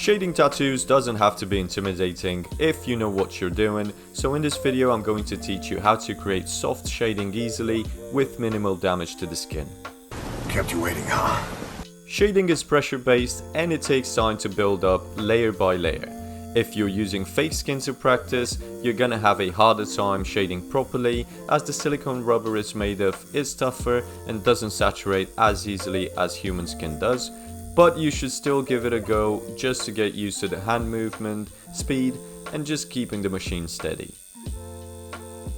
Shading tattoos doesn't have to be intimidating if you know what you're doing, so in this video I'm going to teach you how to create soft shading easily with minimal damage to the skin. Kept you waiting, huh? Shading is pressure based and it takes time to build up layer by layer. If you're using fake skin to practice, you're gonna have a harder time shading properly as the silicone rubber is made of is tougher and doesn't saturate as easily as human skin does. But you should still give it a go just to get used to the hand movement, speed, and just keeping the machine steady.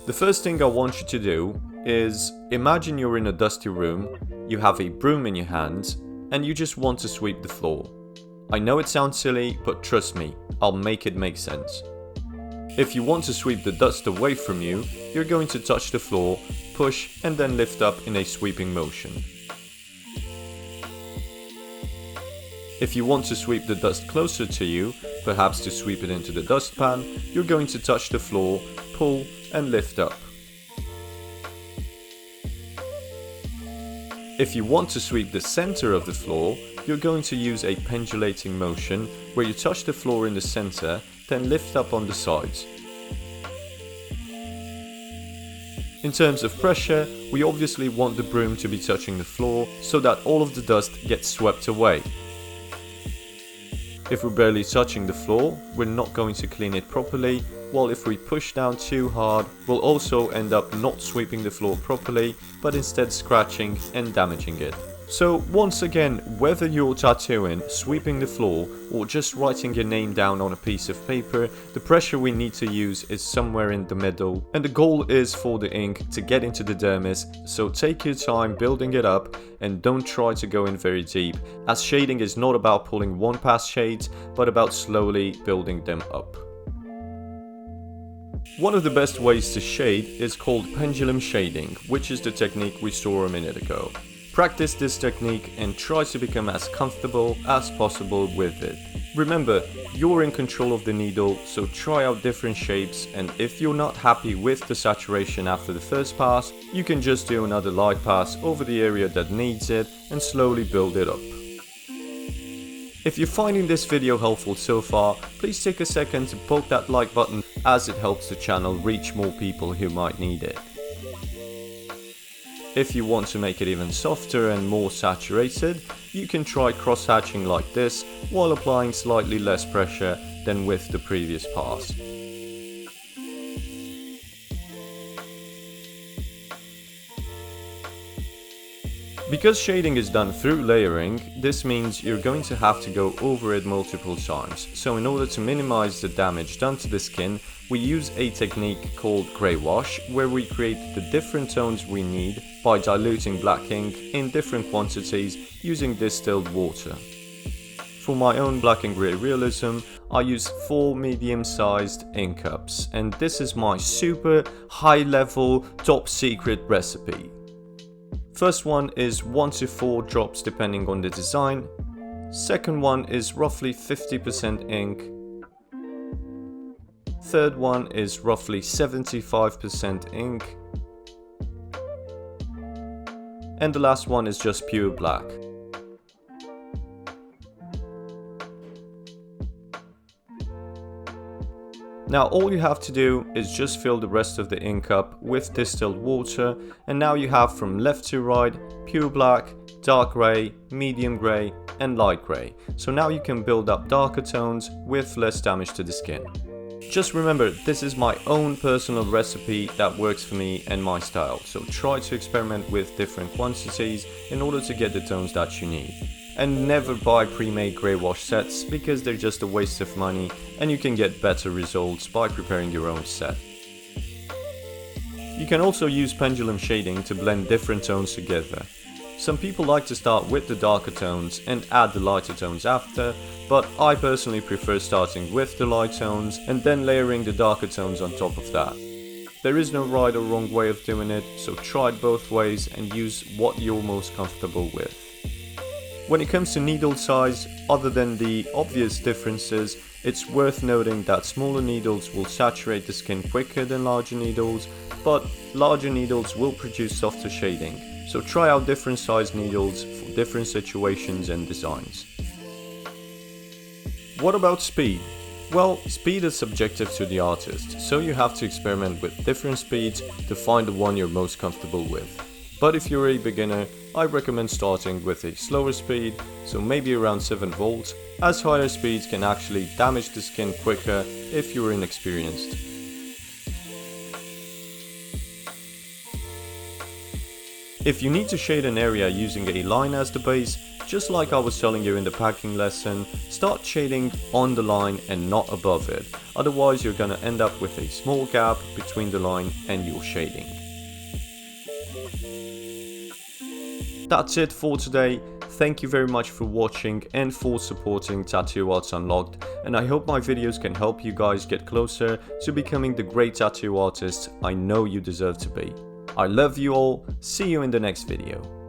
The first thing I want you to do is imagine you're in a dusty room, you have a broom in your hands, and you just want to sweep the floor. I know it sounds silly, but trust me, I'll make it make sense. If you want to sweep the dust away from you, you're going to touch the floor, push, and then lift up in a sweeping motion. If you want to sweep the dust closer to you, perhaps to sweep it into the dustpan, you're going to touch the floor, pull and lift up. If you want to sweep the center of the floor, you're going to use a pendulating motion where you touch the floor in the center, then lift up on the sides. In terms of pressure, we obviously want the broom to be touching the floor so that all of the dust gets swept away. If we're barely touching the floor, we're not going to clean it properly, while if we push down too hard, we'll also end up not sweeping the floor properly, but instead scratching and damaging it. So once again, whether you're tattooing, sweeping the floor, or just writing your name down on a piece of paper, the pressure we need to use is somewhere in the middle, and the goal is for the ink to get into the dermis, so take your time building it up and don't try to go in very deep, as shading is not about pulling one pass shades, but about slowly building them up. One of the best ways to shade is called pendulum shading, which is the technique we saw a minute ago. Practice this technique and try to become as comfortable as possible with it. Remember, you're in control of the needle, so try out different shapes, and if you're not happy with the saturation after the first pass, you can just do another light pass over the area that needs it and slowly build it up. If you're finding this video helpful so far, please take a second to poke that like button as it helps the channel reach more people who might need it. If you want to make it even softer and more saturated, you can try cross-hatching like this while applying slightly less pressure than with the previous pass. Because shading is done through layering, this means you're going to have to go over it multiple times. So in order to minimize the damage done to the skin, we use a technique called greywash, where we create the different tones we need by diluting black ink in different quantities using distilled water. For my own black and grey realism, I use 4 medium-sized ink cups, and this is my super high-level top secret recipe. First one is 1 to 4 drops depending on the design. Second one is roughly 50% ink. Third one is roughly 75% ink. And the last one is just pure black. Now all you have to do is just fill the rest of the ink up with distilled water, and now you have from left to right pure black, dark grey, medium grey and light grey. So now you can build up darker tones with less damage to the skin. Just remember, this is my own personal recipe that works for me and my style, so try to experiment with different quantities in order to get the tones that you need. And never buy pre-made grey wash sets because they're just a waste of money and you can get better results by preparing your own set. You can also use pendulum shading to blend different tones together. Some people like to start with the darker tones and add the lighter tones after, but I personally prefer starting with the light tones and then layering the darker tones on top of that. There is no right or wrong way of doing it, so try it both ways and use what you're most comfortable with. When it comes to needle size, other than the obvious differences, it's worth noting that smaller needles will saturate the skin quicker than larger needles, but larger needles will produce softer shading, so try out different size needles for different situations and designs. What about speed? Well, speed is subjective to the artist, so you have to experiment with different speeds to find the one you're most comfortable with. But if you're a beginner, I recommend starting with a slower speed, so maybe around 7 volts, as higher speeds can actually damage the skin quicker if you're inexperienced. If you need to shade an area using a line as the base, just like I was telling you in the packing lesson, start shading on the line and not above it, otherwise you're gonna end up with a small gap between the line and your shading. That's it for today. Thank you very much for watching and for supporting Tattoo Arts Unlocked, and I hope my videos can help you guys get closer to becoming the great tattoo artists I know you deserve to be. I love you all, see you in the next video.